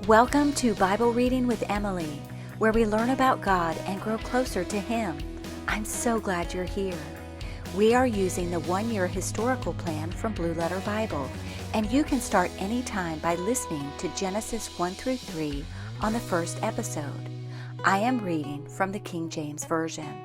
Welcome to Bible Reading with Emily, where we learn about God and grow closer to Him. I'm so glad you're here. We are using the one-year historical plan from Blue Letter Bible, and you can start anytime by listening to Genesis 1 through 3 on the first episode. I am reading from the King James Version.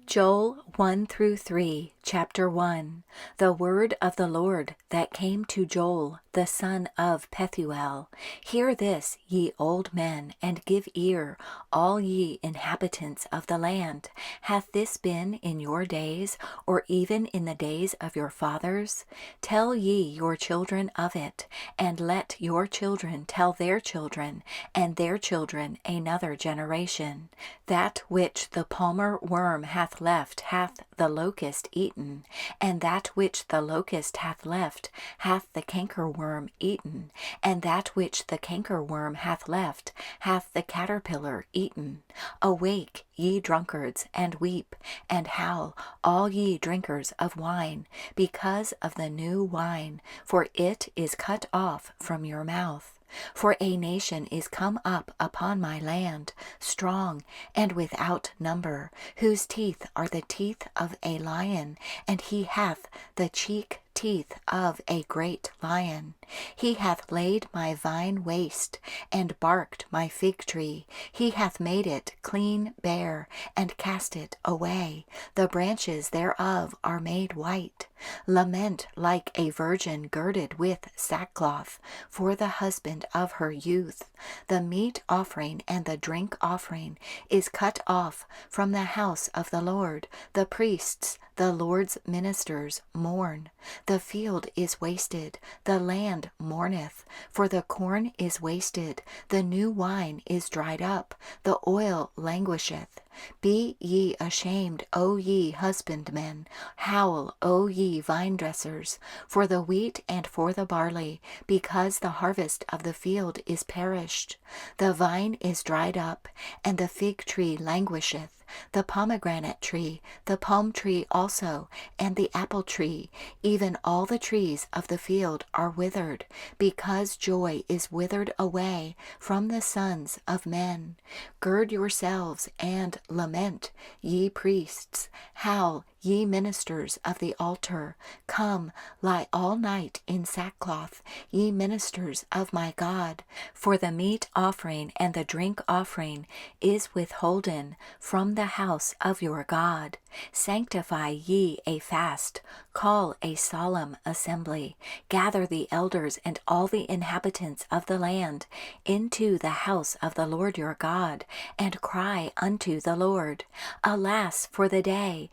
Joel 1 through 3, Chapter 1. The word of the Lord that came to Joel, the son of Pethuel. Hear this, ye old men, and give ear, all ye inhabitants of the land. Hath this been in your days, or even in the days of your fathers? Tell ye your children of it, and let your children tell their children, and their children another generation. That which the palmer worm hath left hath the locust eaten, and that which the locust hath left hath the cankerworm eaten, and that which the cankerworm hath left hath the caterpillar eaten. Awake, ye drunkards, and weep, and howl, all ye drinkers of wine, because of the new wine, for it is cut off from your mouth. For a nation is come up upon my land, strong and without number, whose teeth are the teeth of a lion, and he hath the cheek teeth of a great lion. He hath laid my vine waste, and barked my fig tree. He hath made it clean bare, and cast it away. The branches thereof are made white. Lament like a virgin girded with sackcloth for the husband of her youth. The meat offering and the drink offering is cut off from the house of the Lord. The priests, the Lord's ministers, mourn. The field is wasted, the land mourneth, for the corn is wasted, the new wine is dried up, the oil languisheth. Be ye ashamed, O ye husbandmen, howl, O ye vine dressers, for the wheat and for the barley, because the harvest of the field is perished. The vine is dried up, and the fig tree languisheth, the pomegranate tree, the palm tree also, and the apple tree, even all the trees of the field are withered, because joy is withered away from the sons of men. Gird yourselves and lament, ye priests, howl, ye ministers of the altar. Come, lie all night in sackcloth, ye ministers of my God. For the meat offering and the drink offering is withholden from the house of your God. Sanctify ye a fast, call a solemn assembly, gather the elders and all the inhabitants of the land into the house of the Lord your God, and cry unto the Lord. Alas for the day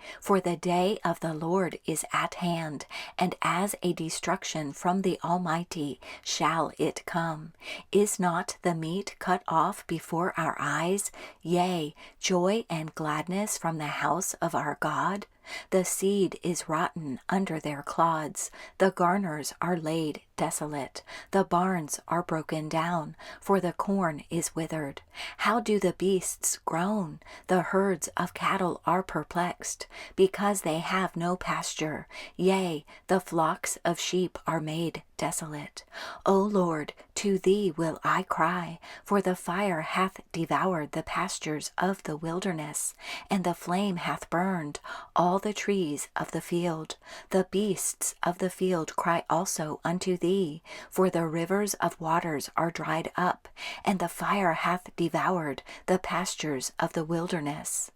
of the Lord is at hand, and as a destruction from the Almighty shall it come. Is not the meat cut off before our eyes? Yea, joy and gladness from the house of our God? The seed is rotten under their clods, the garners are laid desolate, the barns are broken down, for the corn is withered. How do the beasts groan? The herds of cattle are perplexed, because they have no pasture. Yea, the flocks of sheep are made desolate. O Lord, to thee will I cry, for the fire hath devoured the pastures of the wilderness, and the flame hath burned all the trees of the field. The beasts of the field cry also unto thee, for the rivers of waters are dried up, and the fire hath devoured the pastures of the wilderness.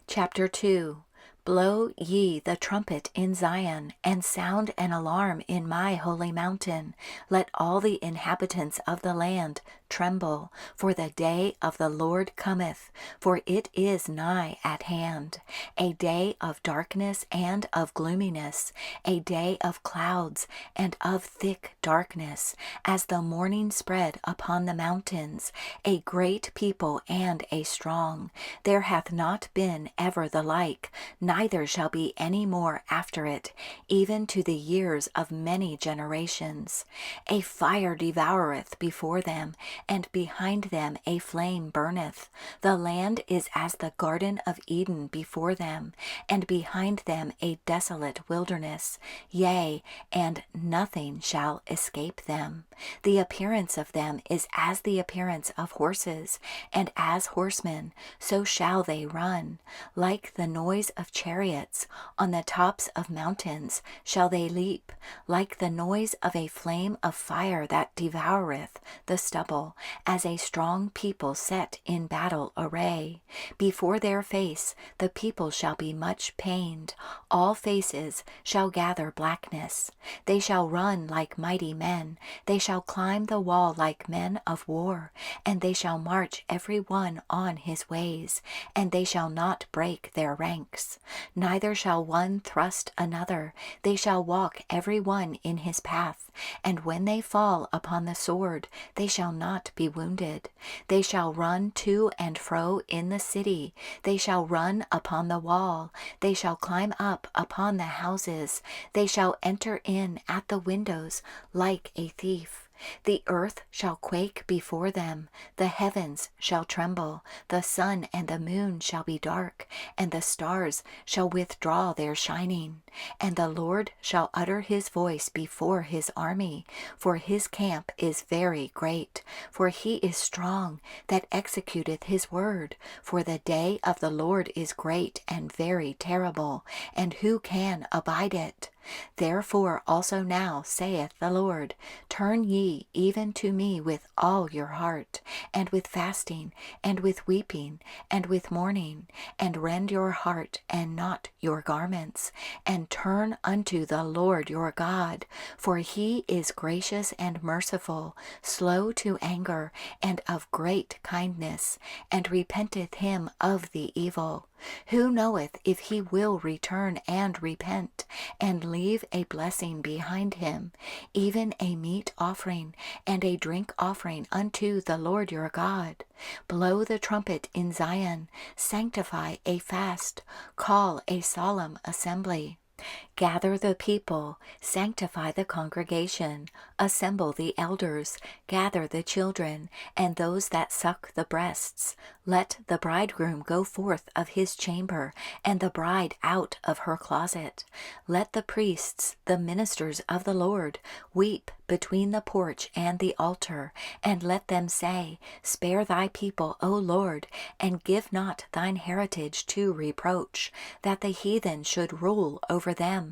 Chapter 2. Blow ye the trumpet in Zion, and sound an alarm in my holy mountain. Let all the inhabitants of the land tremble, for the day of the Lord cometh, for it is nigh at hand. A day of darkness and of gloominess, a day of clouds and of thick darkness, as the morning spread upon the mountains, a great people and a strong. There hath not been ever the like, neither shall be any more after it, even to the years of many generations. A fire devoureth before them, and behind them a flame burneth. The land is as the Garden of Eden before them, and behind them a desolate wilderness. Yea, and nothing shall escape them. The appearance of them is as the appearance of horses, and as horsemen, so shall they run. Like the noise of chariots, on the tops of mountains shall they leap, like the noise of a flame of fire that devoureth the stubble, as a strong people set in battle array. Before their face the people shall be much pained, all faces shall gather blackness. They shall run like mighty men, they shall climb the wall like men of war, and they shall march every one on his ways, and they shall not break their ranks. Neither shall one thrust another, they shall walk every one in his path, and when they fall upon the sword, they shall not be wounded. They shall run to and fro in the city, they shall run upon the wall, they shall climb up upon the houses, they shall enter in at the windows like a thief. The earth shall quake before them, the heavens shall tremble, the sun and the moon shall be dark, and the stars shall withdraw their shining. And the Lord shall utter his voice before his army, for his camp is very great, for he is strong that executeth his word. For the day of the Lord is great and very terrible, and who can abide it? Therefore also now saith the Lord, turn ye even to me with all your heart, and with fasting, and with weeping, and with mourning, and rend your heart and not your garments, and turn unto the Lord your God, for he is gracious and merciful, slow to anger, and of great kindness, and repenteth him of the evil. Who knoweth if he will return and repent, and leave a blessing behind him, even a meat offering and a drink offering unto the Lord your God? Blow the trumpet in Zion, sanctify a fast, call a solemn assembly. Gather the people, sanctify the congregation, assemble the elders, gather the children, and those that suck the breasts. Let the bridegroom go forth of his chamber, and the bride out of her closet. Let the priests, the ministers of the Lord, weep between the porch and the altar, and let them say, Spare thy people, O Lord, and give not thine heritage to reproach, that the heathen should rule over them.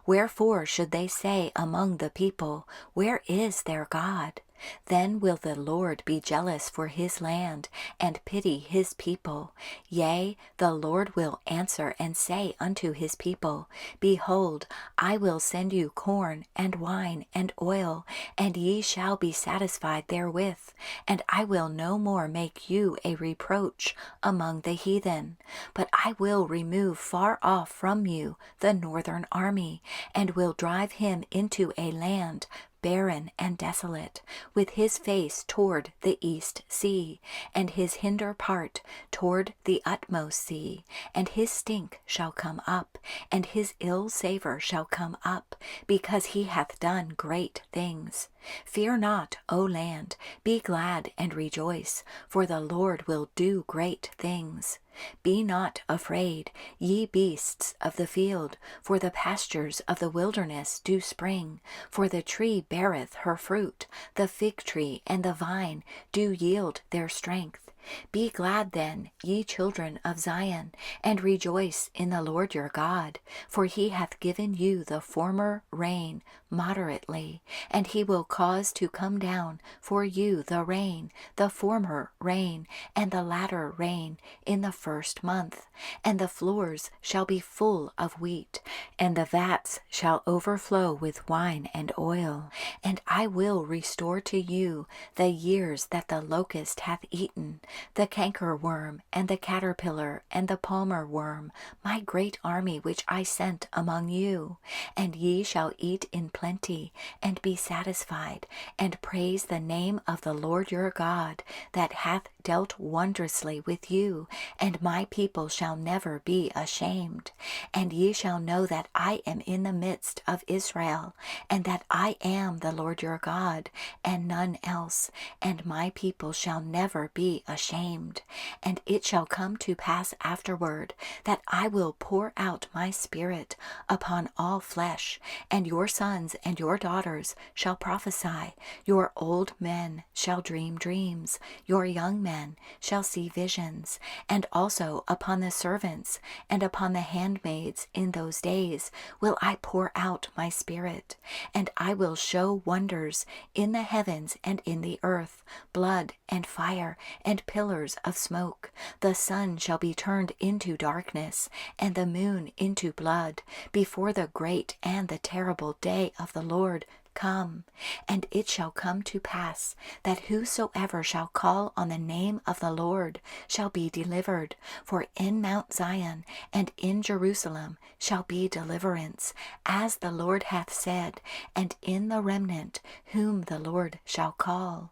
Wherefore should they say among the people, Where is their God? Then will the Lord be jealous for his land, and pity his people. Yea, the Lord will answer and say unto his people, Behold, I will send you corn, and wine, and oil, and ye shall be satisfied therewith, and I will no more make you a reproach among the heathen. But I will remove far off from you the northern army, and will drive him into a land barren and desolate, with his face toward the east sea, and his hinder part toward the utmost sea. And his stink shall come up, and his ill savour shall come up, because he hath done great things. Fear not, O land, be glad and rejoice, for the Lord will do great things. Be not afraid, ye beasts of the field, for the pastures of the wilderness do spring, for the tree beareth her fruit, the fig tree and the vine do yield their strength. Be glad then, ye children of Zion, and rejoice in the Lord your God, for he hath given you the former rain moderately, and he will cause to come down for you the rain, the former rain, and the latter rain in the first month. And the floors shall be full of wheat, and the vats shall overflow with wine and oil. And I will restore to you the years that the locust hath eaten, the cankerworm, and the caterpillar, and the palmer worm, my great army which I sent among you. And ye shall eat in plenty, and be satisfied, and praise the name of the Lord your God, that hath dealt wondrously with you, and my people shall never be ashamed. And ye shall know that I am in the midst of Israel, and that I am the Lord your God, and none else, and my people shall never be ashamed. And it shall come to pass afterward that I will pour out my Spirit upon all flesh, and your sons and your daughters shall prophesy, your old men shall dream dreams, your young men shall see visions, and also upon the servants and upon the handmaids in those days will I pour out my Spirit, and I will show wonders in the heavens and in the earth, blood and fire and pillars of smoke. The sun shall be turned into darkness, and the moon into blood, before the great and the terrible day of the Lord come. And it shall come to pass that whosoever shall call on the name of the Lord shall be delivered. For in Mount Zion and in Jerusalem shall be deliverance, as the Lord hath said, and in the remnant whom the Lord shall call.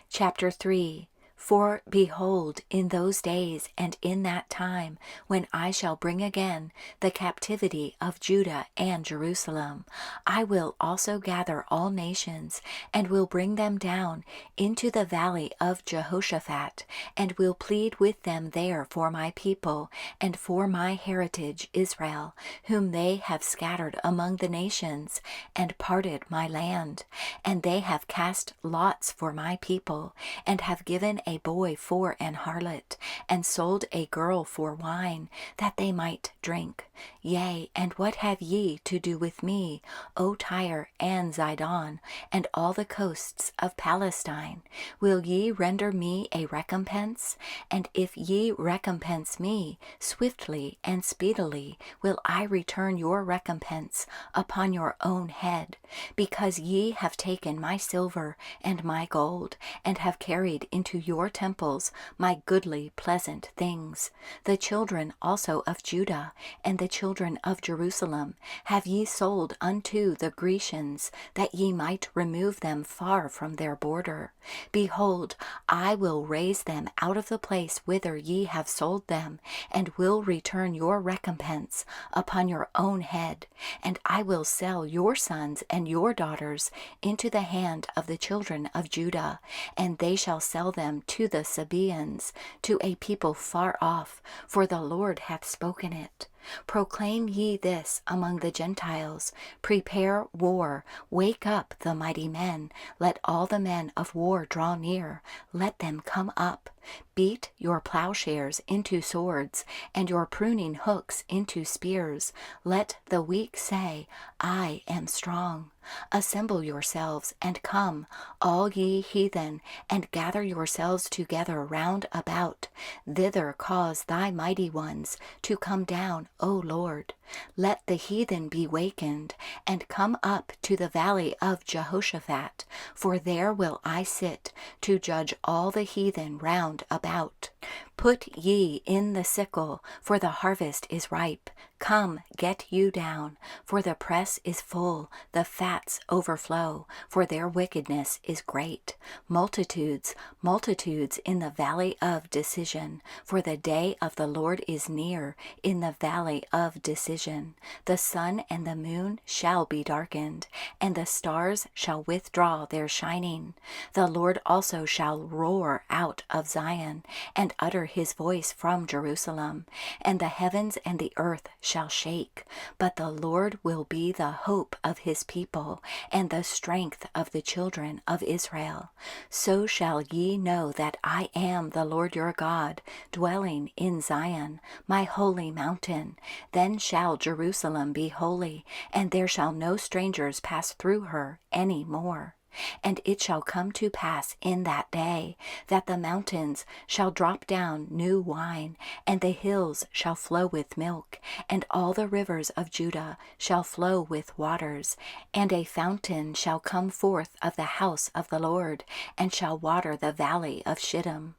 Chapter 3. For behold, in those days and in that time, when I shall bring again the captivity of Judah and Jerusalem, I will also gather all nations, and will bring them down into the valley of Jehoshaphat, and will plead with them there for my people, and for my heritage Israel, whom they have scattered among the nations, and parted my land. And they have cast lots for my people, and have given a boy for an harlot, and sold a girl for wine, that they might drink. Yea, and what have ye to do with me, O Tyre and Zidon, and all the coasts of Palestine? Will ye render me a recompense? And if ye recompense me, swiftly and speedily will I return your recompense upon your own head, because ye have taken my silver and my gold, and have carried into your temples my goodly pleasant things. The children also of Judah and the children of Jerusalem have ye sold unto the Grecians, that ye might remove them far from their border. Behold, I will raise them out of the place whither ye have sold them, and will return your recompense upon your own head. And I will sell your sons and your daughters into the hand of the children of Judah, and they shall sell them to the Sabaeans, to a people far off, for the Lord hath spoken it. Proclaim ye this among the Gentiles, prepare war, wake up the mighty men, let all the men of war draw near, let them come up. Beat your plowshares into swords, and your pruning hooks into spears. Let the weak say, I am strong. Assemble yourselves, and come, all ye heathen, and gather yourselves together round about. Thither cause thy mighty ones to come down, O Lord. Let the heathen be wakened, and come up to the valley of Jehoshaphat, for there will I sit to judge all the heathen round about. Put ye in the sickle, for the harvest is ripe. Come, get you down, for the press is full, the fats overflow, for their wickedness is great. Multitudes, multitudes in the valley of decision, for the day of the Lord is near in the valley of decision. The sun and the moon shall be darkened, and the stars shall withdraw their shining. The Lord also shall roar out of Zion, and utter his voice from Jerusalem, and the heavens and the earth shall shake. But the Lord will be the hope of his people, and the strength of the children of Israel. So shall ye know that I am the Lord your God, dwelling in Zion, my holy mountain. Then shall Jerusalem be holy, and there shall no strangers pass through her any more. And it shall come to pass in that day that the mountains shall drop down new wine, and the hills shall flow with milk, and all the rivers of Judah shall flow with waters. And a fountain shall come forth of the house of the Lord, and shall water the valley of Shittim.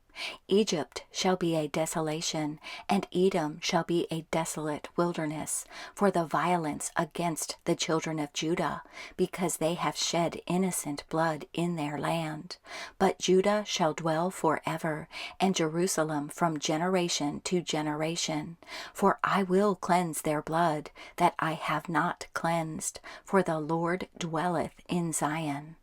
Egypt shall be a desolation, and Edom shall be a desolate wilderness, for the violence against the children of Judah, because they have shed innocent blood in their land. But Judah shall dwell forever, and Jerusalem from generation to generation. For I will cleanse their blood, that I have not cleansed, for the Lord dwelleth in Zion.